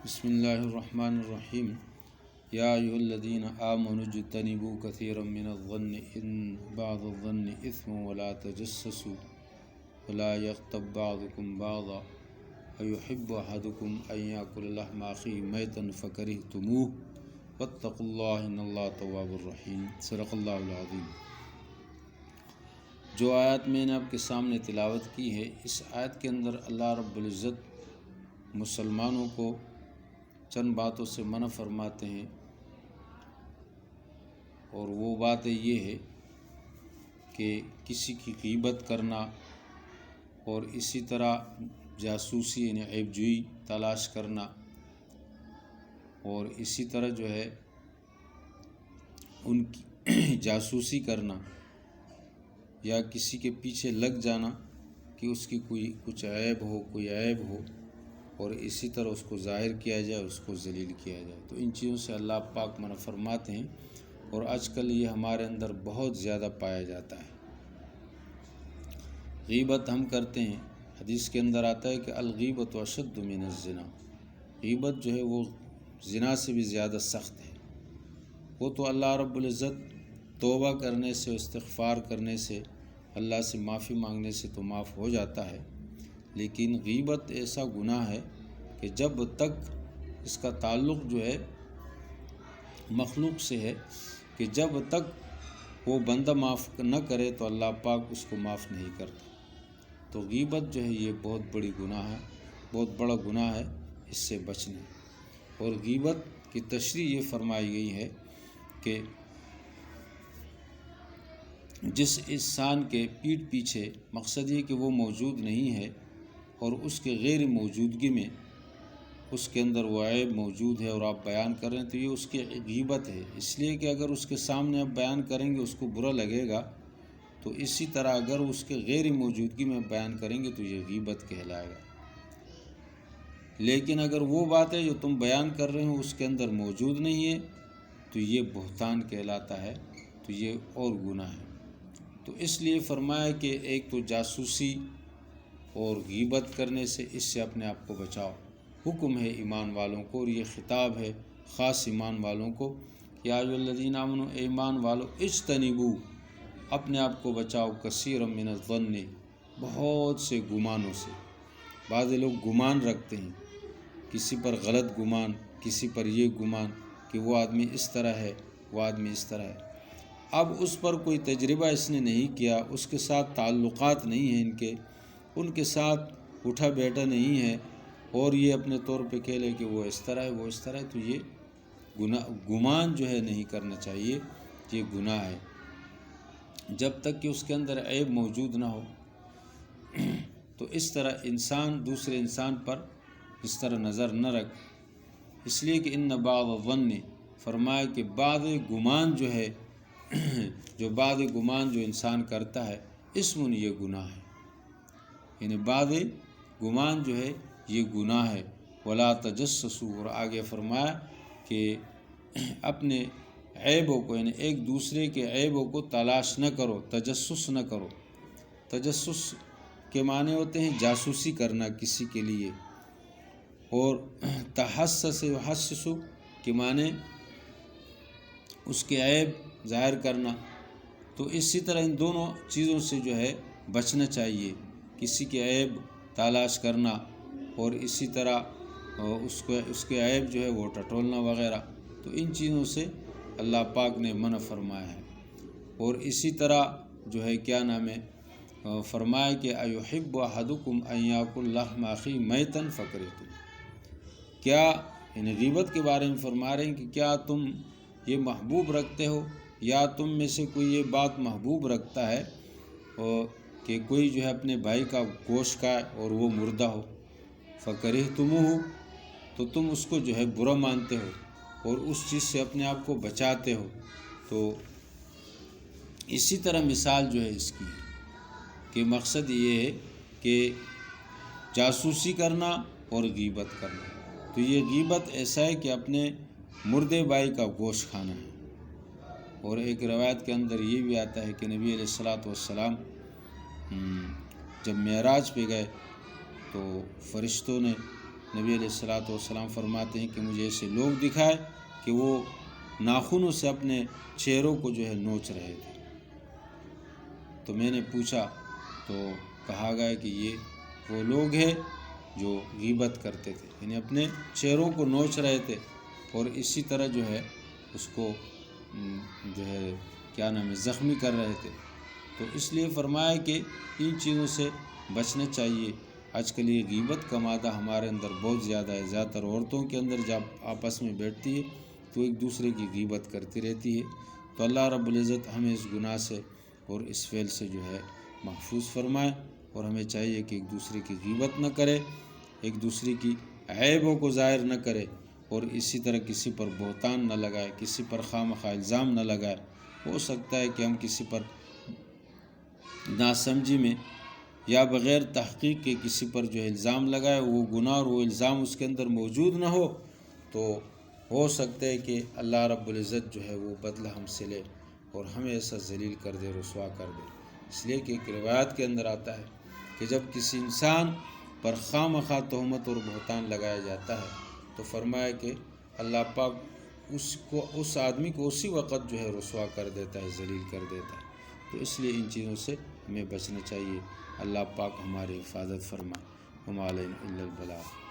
بسم اللہ الرحمن الرحیم یا ایھا الذین آمنوا اجتنبوا کثیرا من الظن ان بعض الظن اثم ولا تجسسوا ولا یغتب بعضکم بعضا ایحب احدکم ان یأکل لحم اخیہ میتا فکرہتموہ واتقوا اللہ ان اللہ تواب الرحیم۔ صدق اللہ العظیم۔ جو آیت میں نے آپ کے سامنے تلاوت کی ہے، اس آیت کے اندر اللہ رب العزت مسلمانوں کو چند باتوں سے منع فرماتے ہیں، اور وہ بات یہ ہے کہ کسی کی غیبت کرنا اور اسی طرح جاسوسی یعنی عیب جوئی تلاش کرنا، اور اسی طرح جو ہے ان کی جاسوسی کرنا یا کسی کے پیچھے لگ جانا کہ اس کی کچھ عیب ہو اور اسی طرح اس کو ظاہر کیا جائے، اس کو ذلیل کیا جائے، تو ان چیزوں سے اللہ پاک منع فرماتے ہیں، اور آج کل یہ ہمارے اندر بہت زیادہ پایا جاتا ہے۔ غیبت ہم کرتے ہیں، حدیث کے اندر آتا ہے کہ الغیبت اشد من الزنا، غیبت جو ہے وہ زنا سے بھی زیادہ سخت ہے۔ وہ تو اللہ رب العزت توبہ کرنے سے، استغفار کرنے سے، اللہ سے معافی مانگنے سے تو معاف ہو جاتا ہے، لیکن غیبت ایسا گناہ ہے کہ جب تک اس کا تعلق جو ہے مخلوق سے ہے، کہ جب تک وہ بندہ معاف نہ کرے تو اللہ پاک اس کو معاف نہیں کرتا۔ تو غیبت جو ہے یہ بہت بڑی گناہ ہے، بہت بڑا گناہ ہے، اس سے بچنا۔ اور غیبت کی تشریح یہ فرمائی گئی ہے کہ جس انسان کے پیٹھ پیچھے مقصد یہ کہ وہ موجود نہیں ہے اور اس کے غیر موجودگی میں اس کے اندر وہ عیب موجود ہے اور آپ بیان کر رہے ہیں، تو یہ اس کی غیبت ہے، اس لیے کہ اگر اس کے سامنے آپ بیان کریں گے اس کو برا لگے گا، تو اسی طرح اگر اس کے غیر موجودگی میں بیان کریں گے تو یہ غیبت کہلائے گا۔ لیکن اگر وہ بات ہے جو تم بیان کر رہے ہو اس کے اندر موجود نہیں ہے تو یہ بہتان کہلاتا ہے، تو یہ اور گناہ ہے۔ تو اس لیے فرمایا کہ ایک تو جاسوسی اور غیبت کرنے سے، اس سے اپنے آپ کو بچاؤ۔ حکم ہے ایمان والوں کو، اور یہ خطاب ہے خاص ایمان والوں کو، یا ایھا الذین آمنوا، ایمان والو، اجتنبوا، اپنے آپ کو بچاؤ، کثیرا من الظن، بہت سے گمانوں سے۔ بعض لوگ گمان رکھتے ہیں، کسی پر غلط گمان، کسی پر یہ گمان کہ وہ آدمی اس طرح ہے، وہ آدمی اس طرح ہے۔ اب اس پر کوئی تجربہ اس نے نہیں کیا، اس کے ساتھ تعلقات نہیں ہیں، ان کے ساتھ اٹھا بیٹھا نہیں ہے، اور یہ اپنے طور پہ کہہ لے کہ وہ اس طرح ہے، وہ اس طرح ہے، تو یہ گمان جو ہے نہیں کرنا چاہیے، یہ گناہ ہے۔ جب تک کہ اس کے اندر عیب موجود نہ ہو، تو اس طرح انسان دوسرے انسان پر اس طرح نظر نہ رکھ، اس لیے کہ ان بعض الظن، فرمایا کہ بعض گمان جو ہے بعض گمان جو انسان کرتا ہے، اسم، یہ گناہ ہے، یعنی بعض گمان جو ہے یہ گناہ ہے۔ ولا تجسسوا، اور آگے فرمایا کہ اپنے عیبوں کو، یعنی ایک دوسرے کے عیبوں کو تلاش نہ کرو، تجسس نہ کرو۔ تجسس کے معنی ہوتے ہیں جاسوسی کرنا کسی کے لیے، اور تحسس یحسس کے معنی اس کے عیب ظاہر کرنا۔ تو اسی طرح ان دونوں چیزوں سے جو ہے بچنا چاہیے، کسی کے عیب تلاش کرنا اور اسی طرح اس کے عیب جو ہے وہ ٹٹولنا وغیرہ، تو ان چیزوں سے اللہ پاک نے منع فرمایا ہے۔ اور اسی طرح جو ہے کیا نام ہے، فرمایا کہ ایحب احدکم ان یأکل لحم اخیہ میتا فکرہتموہ، کیا یعنی غیبت کے بارے میں فرما رہے ہیں کہ کیا تم یہ محبوب رکھتے ہو، یا تم میں سے کوئی یہ بات محبوب رکھتا ہے کہ کوئی جو ہے اپنے بھائی کا گوشت کھائے اور وہ مردہ ہو، فکرہتموہ، تو تم اس کو جو ہے برا مانتے ہو اور اس چیز سے اپنے آپ کو بچاتے ہو۔ تو اسی طرح مثال جو ہے اس کی کہ مقصد یہ ہے کہ جاسوسی کرنا اور غیبت کرنا، تو یہ غیبت ایسا ہے کہ اپنے مردے بھائی کا گوشت کھانا ہے۔ اور ایک روایت کے اندر یہ بھی آتا ہے کہ نبی علیہ الصلوۃ والسلام جب معراج پہ گئے تو فرشتوں نے نبی علیہ الصلوۃ والسلام فرماتے ہیں کہ مجھے ایسے لوگ دکھائے کہ وہ ناخنوں سے اپنے چہروں کو جو ہے نوچ رہے تھے۔ تو میں نے پوچھا تو کہا گیا کہ یہ وہ لوگ ہیں جو غیبت کرتے تھے، یعنی اپنے چہروں کو نوچ رہے تھے اور اسی طرح جو ہے اس کو جو ہے کیا نام ہے زخمی کر رہے تھے۔ تو اس لیے فرمایا کہ ان چیزوں سے بچنا چاہیے۔ آج کل یہ غیبت کا مادہ ہمارے اندر بہت زیادہ ہے، زیادہ تر عورتوں کے اندر جب آپس میں بیٹھتی ہے تو ایک دوسرے کی غیبت کرتی رہتی ہے۔ تو اللہ رب العزت ہمیں اس گناہ سے اور اس فعل سے جو ہے محفوظ فرمائے، اور ہمیں چاہیے کہ ایک دوسرے کی غیبت نہ کرے، ایک دوسرے کی عیبوں کو ظاہر نہ کرے، اور اسی طرح کسی پر بہتان نہ لگائے، کسی پر خواہ الزام نہ لگائے۔ ہو سکتا ہے کہ ہم کسی پر ناسمجھی میں یا بغیر تحقیق کے کسی پر جو الزام لگائے، وہ گناہ اور وہ الزام اس کے اندر موجود نہ ہو، تو ہو سکتا ہے کہ اللہ رب العزت جو ہے وہ بدلہ ہم سے لے اور ہمیں ایسا ذلیل کر دے، رسوا کر دے۔ اس لیے کہ ایک روایت کے اندر آتا ہے کہ جب کسی انسان پر خواہ تہمت اور بہتان لگایا جاتا ہے تو فرمایا کہ اللہ پاک اس آدمی کو اسی وقت جو ہے رسوا کر دیتا ہے، ذلیل کر دیتا ہے۔ تو اس لیے ان چیزوں سے ہمیں بچنا چاہیے۔ اللہ پاک ہماری حفاظت فرمائے۔ وما علینا الا البلاغ۔